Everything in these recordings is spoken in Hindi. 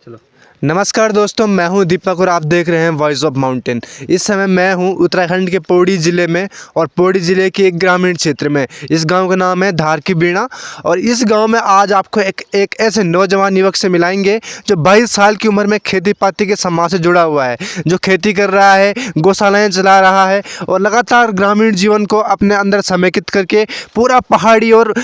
चलो। नमस्कार दोस्तों, मैं हूं दीपक और आप देख रहे हैं वॉइस ऑफ माउंटेन। इस समय मैं हूं उत्तराखंड के पौड़ी ज़िले में और पौड़ी ज़िले के एक ग्रामीण क्षेत्र में। इस गांव का नाम है धार की बीणा और इस गांव में आज आपको एक ऐसे नौजवान युवक से मिलाएंगे जो 22 साल की उम्र में खेती पाती के समाज से जुड़ा हुआ है, जो खेती कर रहा है, गौशालाएँ चला रहा है और लगातार ग्रामीण जीवन को अपने अंदर समेकित करके पूरा पहाड़ी और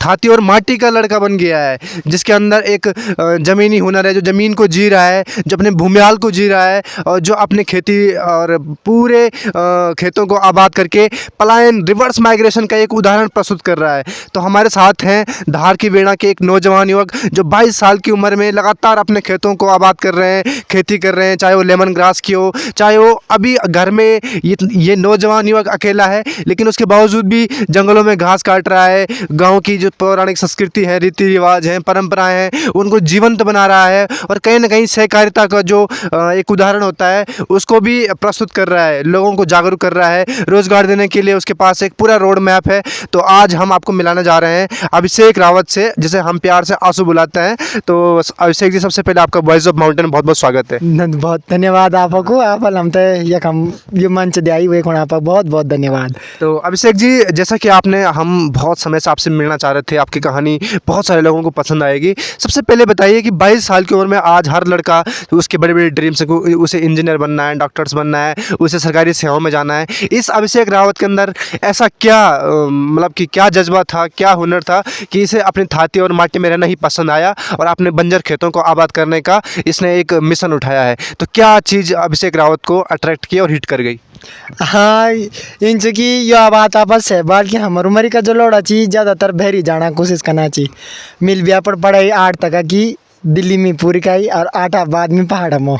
थाती और माटी का लड़का बन गया है, जिसके अंदर एक ज़मीनी हुनर है, जो ज़मीन को जी रहा है, जो अपने भूमियाल को जी रहा है और जो अपने खेती और पूरे खेतों को आबाद करके पलायन रिवर्स माइग्रेशन का एक उदाहरण प्रस्तुत कर रहा है। तो हमारे साथ हैं धार की बेड़ा के एक नौजवान युवक जो 22 साल की उम्र में लगातार अपने खेतों को आबाद कर रहे हैं, खेती कर रहे हैं, चाहे वो लेमन ग्रास की हो, चाहे वो अभी घर में ये नौजवान युवक अकेला है लेकिन उसके बावजूद भी जंगलों में घास काट रहा है, गाँव की जो पौराणिक संस्कृति है, रीति रिवाज हैं, परंपराएं हैं, उनको जीवंत बना रहा है और कहीं ना कहीं सहकारिता का जो एक उदाहरण होता है उसको भी प्रस्तुत कर रहा है, लोगों को जागरूक कर रहा है, रोजगार देने के लिए उसके पास एक पूरा रोड मैप है। तो आज हम आपको मिलाने जा रहे हैं अभिषेक रावत से, जिसे हम प्यार से आंसू बुलाते हैं। तो अभिषेक जी, सबसे पहले आपका वॉइस ऑफ माउंटेन बहुत बहुत स्वागत है। बहुत धन्यवाद आपको। आप हमते ये मंच दियाई हुए आपका बहुत बहुत धन्यवाद। तो अभिषेक जी, जैसा कि हम बहुत समय से आपसे मिलना चाह रहे थे, आपकी कहानी बहुत सारे लोगों को पसंद आएगी। सबसे पहले बताइए कि 22 साल की उम्र में आज हर लड़का, उसके बड़े बड़े ड्रीम्स हैं, उसे इंजीनियर बनना है, डॉक्टर्स बनना है, उसे सरकारी सेवाओं में जाना है। इस अभिषेक रावत के अंदर ऐसा क्या मतलब कि क्या जज्बा था, क्या हुनर था कि इसे अपनी थाती और माटी में रहना ही पसंद आया और अपने बंजर खेतों को आबाद करने का इसने एक मिशन उठाया है। तो क्या चीज़ अभिषेक रावत को अट्रैक्ट की और हिट कर गई? हाँ, इन की यह बात आपस है बाल की हमार उम्र का जो लौड़ा चाहिए ज़्यादातर बहरी जाना कोशिश करना चाहिए। मिल बिया पर पढ़ाई 8 तक की दिल्ली में पूरी काई और 8 बाद में पहाड़ में।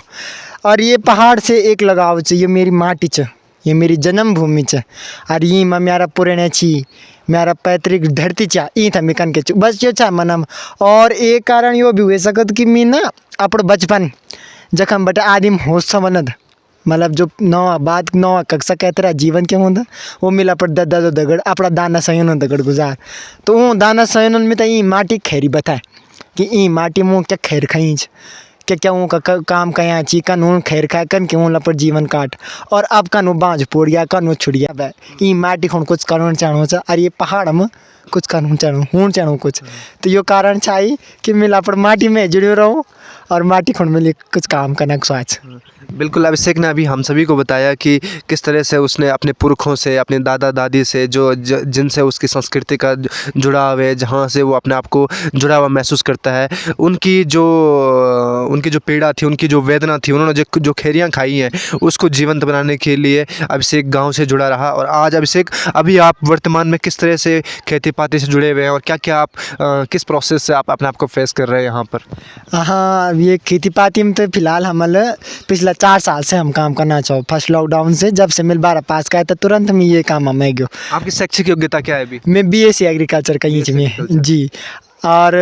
और ये पहाड़ से एक लगाव चाहिए, मेरी माटी च, ये मेरी जन्मभूमि च और ये में मेरा पुराने छी, मेरा पैतृक धरती चा ई था मिकन के बस ये चा मनम। और एक कारण यो भी हुए सकत कि मैं ना अपने बचपन जखम बटे आदिम होश समनद मतलब जो नौ कक्षा कहते रहा जीवन के होंदा वो मिला पर दद्दा दगड़ अपना दाना सयन दगड़ गुजार। तो वो दाना सयन में तो ई माटी खैरी बताए कि ई माटी मुँह क्या खैर खींच क्या का काम कया ची कानून खैर खाए कन के पर जीवन काट। और अब कानू बाँझ पोड़ गया, कानू छुड़ गया वह ई माटी खुण कुछ कानून चाणो चा और ये पहाड़ में कुछ कानून चाणो हूँ चाणो कुछ। तो यो कारण चाहिए कि मिला पर माटी में जुड़े रहो और माटी खुण मिली कुछ काम करना सोच। बिल्कुल, अभिषेक ने अभी हम सभी को बताया कि किस तरह से उसने अपने पुरखों से, अपने दादा दादी से, जिनसे उसकी संस्कृति का जुड़ाव है, जहाँ से वो अपने आप को जुड़ा हुआ महसूस करता है, उनकी जो पीड़ा थी, उनकी जो वेदना थी, उन्होंने जो खेरियाँ खाई हैं, उसको जीवंत बनाने के लिए अभिषेक गाँव से जुड़ा रहा। और आज अभिषेक, अभी आप वर्तमान में किस तरह से खेती पाती से जुड़े हुए हैं और क्या क्या आप किस प्रोसेस से आप अपने आप को फेस कर रहे हैं यहाँ पर? हाँ, ये खेती पाती में तो फिलहाल हमारे पिछला 4 साल से हम काम करना चाहो। फर्स्ट लॉकडाउन से जब से मिल 12 पास का है तो तुरंत में ये काम हमें गयो। आपकी शैक्षिक योग्यता क्या है अभी? मैं BSc एग्रीकल्चर का इंच में जी। और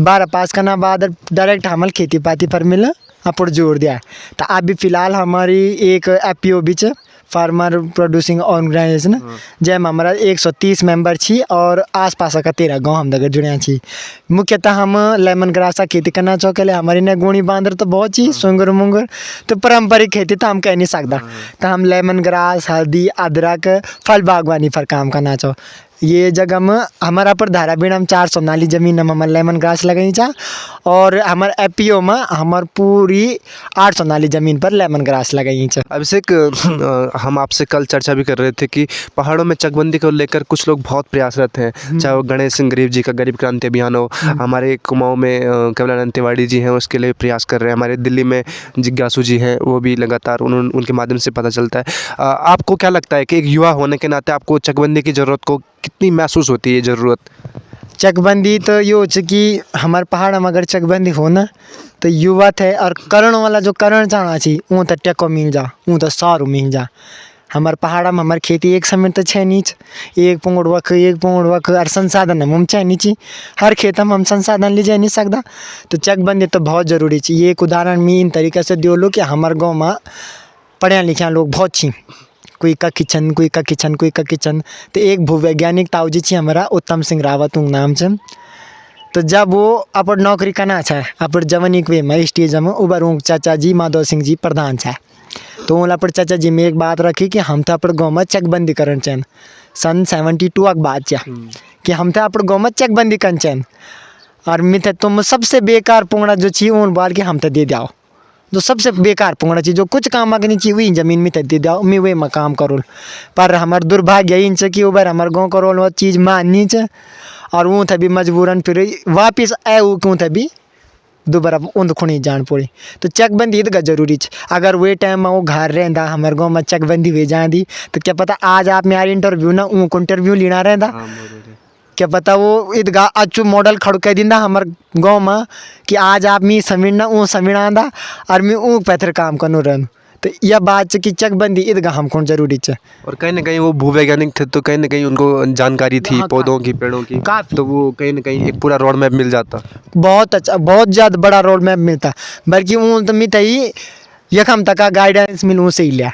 12 पास करना बाद डायरेक्ट हमारे खेती पाती पर मिला अपर जोड़ दिया। तो अभी फ़िलहाल हमारी एक FPO भी है, फार्मर प्रोड्यूसिंग ऑर्गेनाइजेशन, जैम हमारा 130 मेंबर छी और आसपास का 13 गाँव हम दगर जुड़े छी। मुख्यतः हम लेमन ग्रास का खेती करना चाहते हमारी ने गोणी बांदर तो बहुत छी, सुंगर मुंगर तो पारंपरिक खेती तो हम कह नहीं सकता। तो हम लेमन ग्रास, हल्दी, अदरक, फल बागवानी पर काम करना चाहो। ये जगह में हमारा पर धारा बीण हम 400 नाली ज़मीन में हमारे लेमन ग्रास लगाई चा और हमारे FPO में हमारे पूरी 800 नाली ज़मीन पर लेमन ग्रास लगाई चा। अभिषेक, हम आपसे कल चर्चा भी कर रहे थे कि पहाड़ों में चकबंदी को लेकर कुछ लोग बहुत प्रयासरत हैं, चाहे वो गणेश सिंह गरीब जी का गरीब क्रांति अभियान हो, हमारे कुमाऊँ में कमलानंद तिवारी जी हैं, उसके लिए प्रयास कर रहे हैं, हमारे दिल्ली में जिज्ञासु जी हैं, वो भी लगातार उनके माध्यम से पता चलता है। आपको क्या लगता है कि एक युवा होने के नाते आपको चकबंदी की ज़रूरत को कितनी महसूस होती है ज़रूरत? चकबंदी तो यो कि हमारे पहाड़ में अगर चकबंदी हो ना तो युवा थे और करण वाला जो करण चाहना चाहिए वो तो टेको मिल जा, वो तो सारू मिल जा। हमारे पहाड़ में हमारी खेती एक समय तो छः नीच एक पोंगड़ वक और संसाधन हम छः नीची हर खेत में हम संसाधन ले जा नहीं सकता। तो चकबंदी तो बहुत ज़रूरी चाहिए। ये एक उदाहरण मैं इन तरीके से दियो लो कि हमारे गाँव में पढ़े लिखे लोग बहुत छी, कोई का किचन। तो एक भूवैज्ञानिक ताऊजी छी हमारा उत्तम सिंह रावत उंग नाम से तो जब वो अपन नौकरी करना है अपन जवानी के में स्टेज में उबर चाचा जी माधव सिंह जी प्रधान है तो उन पर चाचा जी में एक बात रखी कि हम तो अपन गाँव में चकबंदी करन चैन सन 72 की बात है कि हम तो अपन गाँव में चकबंदी करन चैन और मिथे तुम सबसे बेकार पुंगड़ा जो छी उन बार के हम तो दे जाओ जो सबसे बेकार पुंगड़ा चीज जो कुछ काम अग्नि चाहिए वही जमीन में दे जाओ मैं वही में काम करूँ पर हमार दुर्भाग्य इन कि उबर हमार गाँव करो वो चीज़ माननी च और वो थे भी मजबूरन फिर वापिस आए वो क्यों थे भी दोबारा उन खुणी जान पड़ी तो चकबंदी इतना जरूरी है अगर वे टाइम में वो घर रहता हमारे गाँव में चकबंदी हुई जाती तो क्या पता आज आप मेरा इंटरव्यू ना उनको इंटरव्यू लेना रहता क्या पता वो ईदगाह अच्छू मॉडल खड़ू कह दिंदा हमारे गाँव में कि आज आप मी समीना वो समीना आंदा और मैं ऊँग पैथर काम करनू रहूँ तो यह बात है कि चकबंदी ईदगाह हमको जरूरी है और कहीं ना कहीं वो भूवैज्ञानिक थे तो कहीं ना कहीं उनको जानकारी थी हाँ, पौधों की पेड़ों की काफी। तो वो कहीं ना कहीं एक पूरा रोड मैप मिल जाता। बहुत अच्छा बहुत ज़्यादा बड़ा रोड मैप मिलता बल्कि वो तो मित ही यखम तक गाइडेंस मिलूँ से ही लिया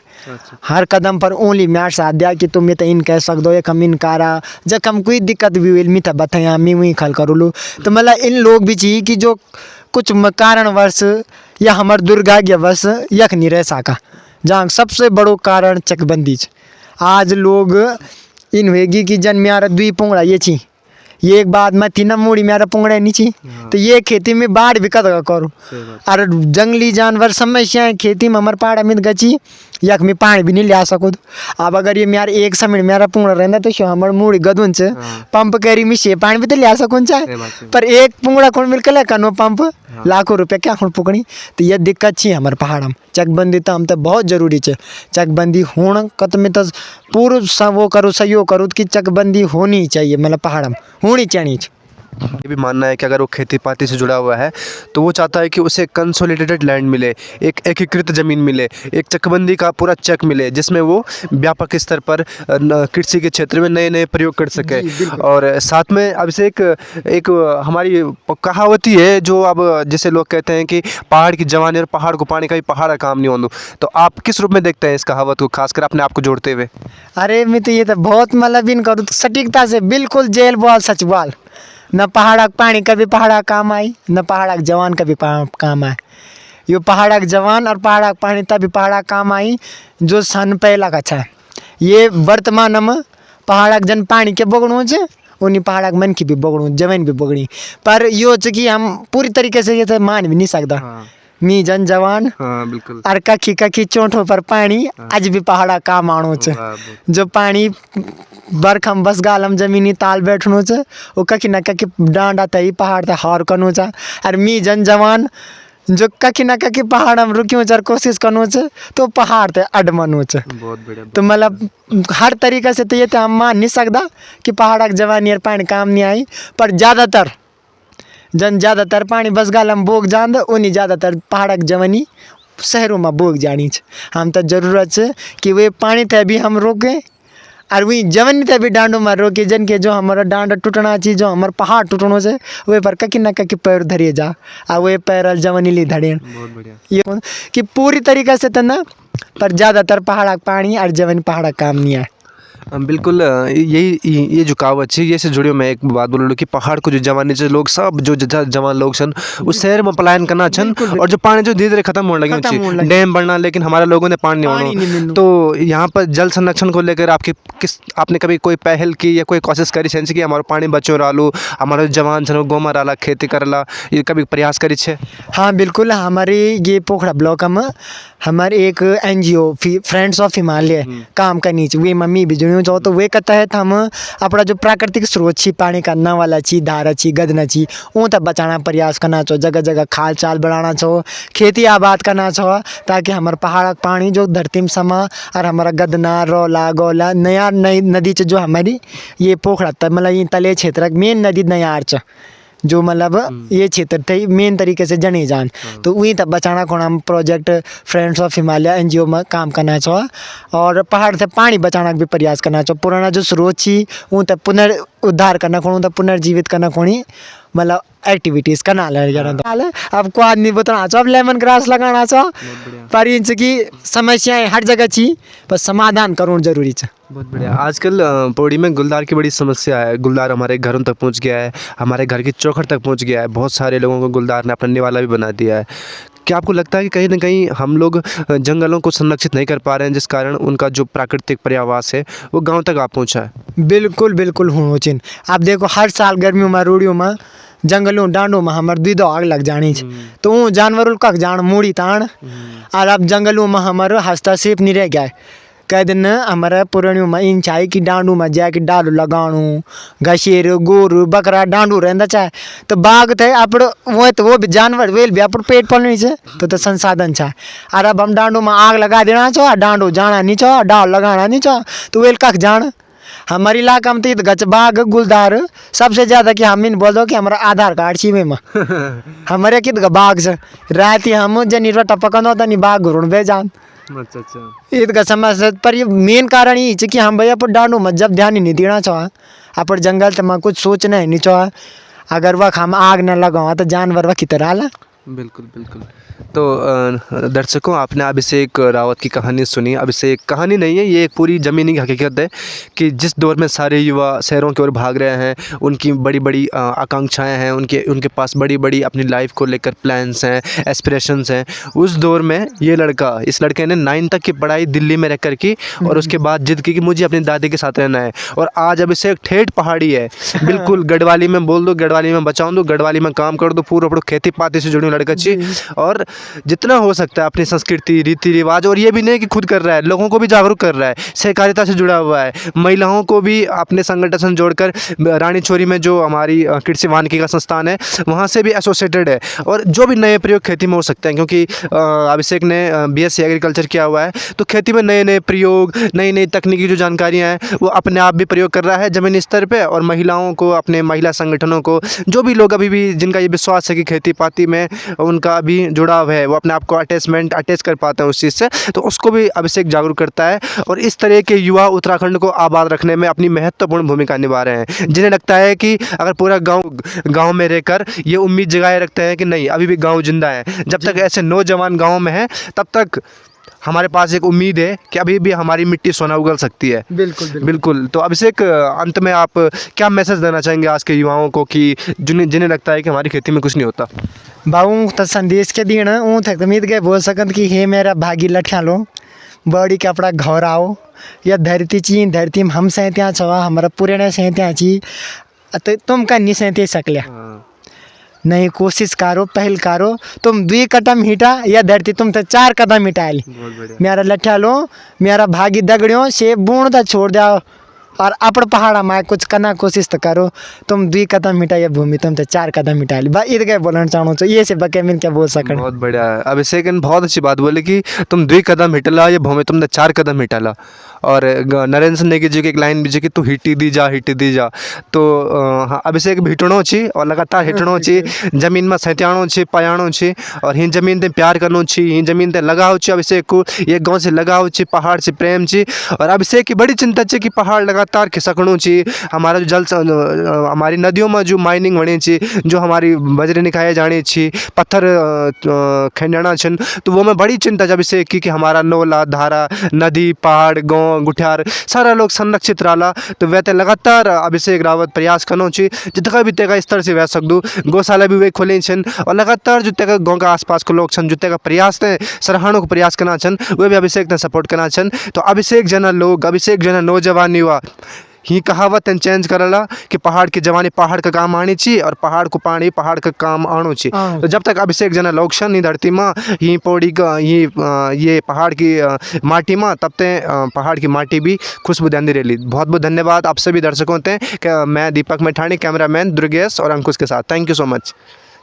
हर कदम पर ओनली मैट साथ दिया कि तुम ये तो इन कह सकते हो एक हम इन कारा जब हम कोई दिक्कत भी हुई मित बताया मैं वहीं खल करूँ लूँ तो मतलब इन लोग भी चाहिए कि जो कुछ कारणवश या हमार दुर्भाग्यवश यख नहीं रह सका जहाँ सबसे बड़ो कारण चकबंदी आज लोग इन होगी कि जन मेरा दुई पुंगड़ा ये छी ये एक बात मैं तीन मोड़ी मेरा पुंगड़ा नहीं छी तो ये खेती में बाढ़ भी कद करूँ और जंगली जानवर समस्याएं खेती में हमारे पहाड़ में गची यख में पानी भी नहीं लिया सको अब अगर ये मेरा एक समय मेरा पुंगड़ा रहता तो शो हमारे मुड़ी गदुन से पंप करी में से पानी भी तो लिया सको चाहे पर एक पुंगड़ा कौन मिलकर कनो पंप लाखों रुपया क्या खुण पुकड़ी तो यह दिक्कत छी हमारे पहाड़ में चकबंदी तो हम तो बहुत जरूरी है चकबंदी होना कत में तो पूर्व वो करूँ सहयोग करूँ कि चकबंदी होनी चाहिए मतलब पहाड़ में होनी चाहिए। ये भी मानना है कि अगर वो खेती पाती से जुड़ा हुआ है तो वो चाहता है कि उसे कंसोलिडेटेड लैंड मिले एक एकीकृत ज़मीन मिले एक चकबंदी का पूरा चेक मिले जिसमें वो व्यापक स्तर पर कृषि के क्षेत्र में नए नए प्रयोग कर सके और साथ में अब से एक हमारी कहावत ही है जो अब जैसे लोग कहते हैं कि पहाड़ की जवानी और पहाड़ को पानी का भी पहाड़ का काम नहीं होंदो तो आप किस रूप में देखते हैं इस कहावत को खासकर अपने आप को जोड़ते हुए। अरे मैं तो ये तो बहुत मतलब इन करूँ सटीकता से बिल्कुल जेल बॉल सच बॉल न पहाड़ पानी का भी पहाड़ काम आई न पहाड़ जवान का भी काम आए यो पहाड़ जवान और पहाड़ पानी तभी पहाड़ काम आई जो सन पहला का अच्छा ये वर्तमान में पहाड़ जन पानी के बगड़ू से उन्हीं पहाड़ मन की भी बगड़ू जमीन भी बगड़ी पर यो कि हम पूरी तरीके से ये तो मान भी नहीं सकता मी जन जवान बिल्कुल और कखी चोटों पर पानी आज भी पहाड़ा काम आणो जो पानी बरखम बस गालम जमीनी ताल बैठनो वो कखी न कखी डांडा तई पहाड़ ते हार कनो और मी जन जवान जो कखी न कखी पहाड़ में रुक्यों कोशिश करनो तो पहाड़ ते अडमनो बहुत बढ़िया तो मतलब हर तरीके से तो ये तो हम मान नहीं सकता कि पहाड़ जवानी और पानी काम नहीं आई पर ज़्यादातर पानी बस गालम बोग जान उन्हीं ज़्यादातर पहाड़ जवानी शहरों में बोग जानी हम तो ज़रूरत है कि वे पानी थे भी हम रोकें और वही जवानी थे भी डांडों में रोके जन के जो हमारा डांड टूटना चाहिए जो हमारा पहाड़ टूटनो से वे पर कहीं ना कहीं पैर धरिए जा और वे पैर जवानी ली धड़े बहुत बढ़िया ये कि पूरी तरीके से तो ना पर ज़्यादातर पहाड़ पानी और जवानी पहाड़ काम नहीं है। बिल्कुल ये जो कहावत है ये से जुड़ियो मैं एक बात बोलूँ कि पहाड़ को जो जवानी से लोग सब जो जवान लोग सन उस शहर में पलायन करना छन और जो पानी जो धीरे धीरे खत्म होने लगे डैम बनना लेकिन हमारे लोगों ने पानी नहीं होना तो यहाँ पर जल संरक्षण को लेकर आपने कभी कोई पहल की या कोई कोशिश करी छे कि हमारा पानी बचो रहलो हमारे जवान छन गोमा रहला खेती करला ये कभी प्रयास करी छे। हाँ बिल्कुल हमारी ये पोखरा ब्लॉक में हमारे एक NGO फ्रेंड्स ऑफ हिमालय काम करनी चाहिए वे मम्मी भी जुड़ी चाहो तो वे के तहत हम अपना जो प्राकृतिक स्रोत छी पानी का नल वाला छी धारा छी गदना छी वो तक बचाना प्रयास करना छो जगह जगह खाल चाल बढ़ाना छो खेती आबाद करना छो ताकि हमारे पहाड़ पानी जो धरती में समा और हमारा गदना रौला गौला नया नई नदी जो हमारी ये पोखरा मतलब ये तले क्षेत्र मेन नदी नयार जो मतलब ये क्षेत्र थे मेन तरीके से जने जान तो वहीं तक बचाना को हम project friends of Himalaya NGO में काम करना चाह और पहाड़ से पानी बचाना भी प्रयास करना चाह पुराना जो स्रोत छी वो तक पुनर्उद्धार करना को पुनर्जीवित करना को मतलब एक्टिविटीज करना लगे। अब को आदमी बताना चाहो, अब लेमन ग्रास लगाना चाहो, पर इनकी समस्याएं हर जगह चाहिए, पर समाधान करूँ जरूरी है। बहुत बढ़िया। आजकल पौड़ी में गुलदार की बड़ी समस्या है। गुलदार हमारे घरों तक पहुंच गया है, हमारे घर की चौखट तक पहुंच गया है। बहुत सारे लोगों को गुलदार ने अपना निवाला भी बना दिया है। क्या आपको लगता है कि कहीं ना कहीं हम लोग जंगलों को संरक्षित नहीं कर पा रहे हैं, जिस कारण उनका जो प्राकृतिक पर्यावास है वो गांव तक आ पहुंचा है? बिल्कुल बिल्कुल हूँ चिन। आप देखो हर साल गर्मियों में रोडियों में जंगलों डांडों में हमारे 2 दो आग लग जानी है, तो वो जानवरों का जान मूड़ी तान। और अब जंगलों में हमारे हस्तक्षेप नहीं रह गया है। कई दिन हमारे पुरानियों में इन चाहे कि डांडू में जाके डालू लगाणू, घसीर गोरू बकरा डांडू रहता चाहे, तो बाघ थे अपड़ वो भी जानवर वेल भी अपड़ पेट पालनी से तो संसाधन चाहे। और अब हम डांडू में आग लगा देना चाहो, डांडू जाना नहीं चाहो, डाल लगाना नहीं चाहो, तो वेल कख जान। हमारे इलाका में तो गच बाघ गुलदार सबसे ज्यादा कि हम इन बोल दो कि हमारा आधार कार्ड छीवे में हमारे कित बाघ से रात हम जनी रोटा पकड़ो तो नहीं बाघ घुरण बे जान। अच्छा। ईद का समस्या पर ये मेन कारण ये है कि हम भैया पर डांडू में जब ध्यान ही नहीं देना चाह, अपन जंगल तो कुछ सोचना ही नहीं चाह। अगर वह हम आग न लगाओ तो जानवर वह की तरह आला। बिल्कुल बिल्कुल। तो दर्शकों, आपने अभिषेक रावत की कहानी सुनी। अभिषेक कहानी नहीं है, ये एक पूरी ज़मीनी हकीकत है कि जिस दौर में सारे युवा शहरों की ओर भाग रहे हैं, उनकी बड़ी बड़ी आकांक्षाएं हैं, उनके पास बड़ी बड़ी अपनी लाइफ को लेकर प्लान्स हैं, एस्पिरेशंस हैं। उस दौर में इस लड़के ने 9 तक की पढ़ाई दिल्ली में रह कर की, और उसके बाद जिद की कि मुझे अपनी दादी के साथ रहना है। और आज अभिषेक ठेठ पहाड़ी है, बिल्कुल गढ़वाली में बोल दो, गढ़वाली में बचाऊँ दो, गढ़वाली में काम कर दो, पूरा अपना खेती पाती से जुड़ी लड़का चाहिए। और जितना हो सकता है अपनी संस्कृति रीति रिवाज, और ये भी नहीं कि खुद कर रहा है, लोगों को भी जागरूक कर रहा है, सहकारिता से जुड़ा हुआ है, महिलाओं को भी अपने संगठन जोड़कर रानी चोरी में जो हमारी कृषि वानिकी का संस्थान है वहाँ से भी एसोसिएटेड है। और जो भी नए प्रयोग खेती में हो सकते हैं, क्योंकि अभिषेक ने BSc एग्रीकल्चर किया हुआ है, तो खेती में नए नए प्रयोग, नई नई तकनीकी जो जानकारियाँ हैं वो अपने आप भी प्रयोग कर रहा है ज़मीनी स्तर पर। और महिलाओं को, अपने महिला संगठनों को, जो भी लोग अभी भी जिनका ये विश्वास है कि खेती पाती में उनका भी जुड़ाव है, वो अपने आप को अटैच कर पाते हैं उस चीज़ से, तो उसको भी अभिषेक जागरूक करता है। और इस तरह के युवा उत्तराखंड को आबाद रखने में अपनी महत्वपूर्ण भूमिका निभा रहे हैं, जिन्हें लगता है कि अगर पूरा गांव में रहकर ये उम्मीद जगाए रखते हैं कि नहीं, अभी भी गांव जिंदा है। जब तक ऐसे नौजवान गाँव में हैं तब तक हमारे पास एक उम्मीद है कि अभी भी हमारी मिट्टी सोना उगल सकती है। बिल्कुल। तो अभिषेक, अंत में आप क्या मैसेज देना चाहेंगे आज के युवाओं को कि जिन्हें लगता है कि हमारी खेती में कुछ नहीं होता? बाबू तो संदेश के दिन ऊँ तक उम्मीद के बोल सकत कि हे मेरा भागी लठिया लो बड़ी के अपना घर आओ, या धरती ची धरती में हम सहत्या छवा, हमारा पुराने सहत्या ची, तो तुम का नहीं सहते सकलिया नहीं, कोशिश करो, पहल करो। तुम 2 कदम हिटा या धरती तुम तो 4 कदम हिटा ली। मेरा लठिया लो, मेरा भागी दगड़ियों से बूढ़ दा छोड़ जाओ, और अपने पहाड़ा में कुछ करना कोशिश तो करो। तुम 2 कदम मिटा ये भूमि, तुम तो 4 कदम मिटा ली। भाई इधर क्या बोलना चाहूँ, तो ये से बके मैं क्या बोल सकूँ। बहुत बढ़िया है अभिषेक ने बहुत अच्छी बात बोली कि तुम 2 कदम हिटला, ये भूमि तुमने 4 कदम हिटाला। और नरेंद्र नेगी जी की एक लाइन भी कि तू हिटी दी जा। तो हाँ, अभिषेक भी हिटणो छी और लगातार हिटणो छी, जमीन में सहत्याणो छी, पायाणो छी, और हिन जमीन ते प्यार करनो छी, हिन जमीन ते लगाव छी। अभिषेक को ये गाँव से लगाव छी, पहाड़ से प्रेम छी। और अभिषेक की बड़ी चिंता छी कि पहाड़ लगातार खिसकणो छी, हमारा जो हमारी नदियों में जो माइनिंग होनी छी, जो हमारी बजरी निकाय जानी छी, पत्थर खंडना छन, तो वो मैं बड़ी चिंता जब अभिषेक की कि हमारा नोला, धारा, नदी, पहाड़, गाँव, गुठियार सारा लोग संरक्षित रहा। तो वह लगातार अभिषेक रावत प्रयास करना चाहिए जितना भी तेगा स्तर से वह सकूँ। गौशाला भी वे खोले छन, और लगातार जो तेगा गाँव का आसपास के लोग छन जो तेगा प्रयास ने सराहनों को प्रयास करना छन, वे भी अभिषेक ने सपोर्ट करना छन। तो अभिषेक जना लोग, अभिषेक जना नौजवान युवा ही कहावत चेंज करला कि पहाड़ की जवानी पहाड़ का काम आनी चाहिए, और पहाड़ को पानी पहाड़ का काम आनो चाहिए। तो जब तक अभिषेक जना लोग छन धरती में, ही पौड़ी का ये पहाड़ की माटी में, तब ते पहाड़ की माटी भी खुशबू देंदी रही। बहुत बहुत धन्यवाद आप सभी दर्शकों ते। मैं दीपक मैठानी, कैमरामैन दुर्गेश और अंकुश के साथ। Thank you so much.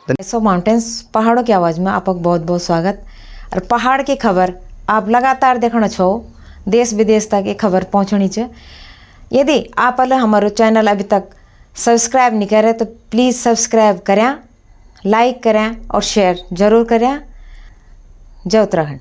Voice of mountains पहाड़ों की आवाज़ में आपका बहुत बहुत स्वागत। और पहाड़ की खबर आप लगातार देखना छो, देश विदेश तक ये खबर पहुँचनी चाहिए। यदि आप हमारे चैनल अभी तक सब्सक्राइब नहीं करें तो प्लीज़ सब्सक्राइब करें, लाइक करें और शेयर ज़रूर करें। जय उत्तराखंड।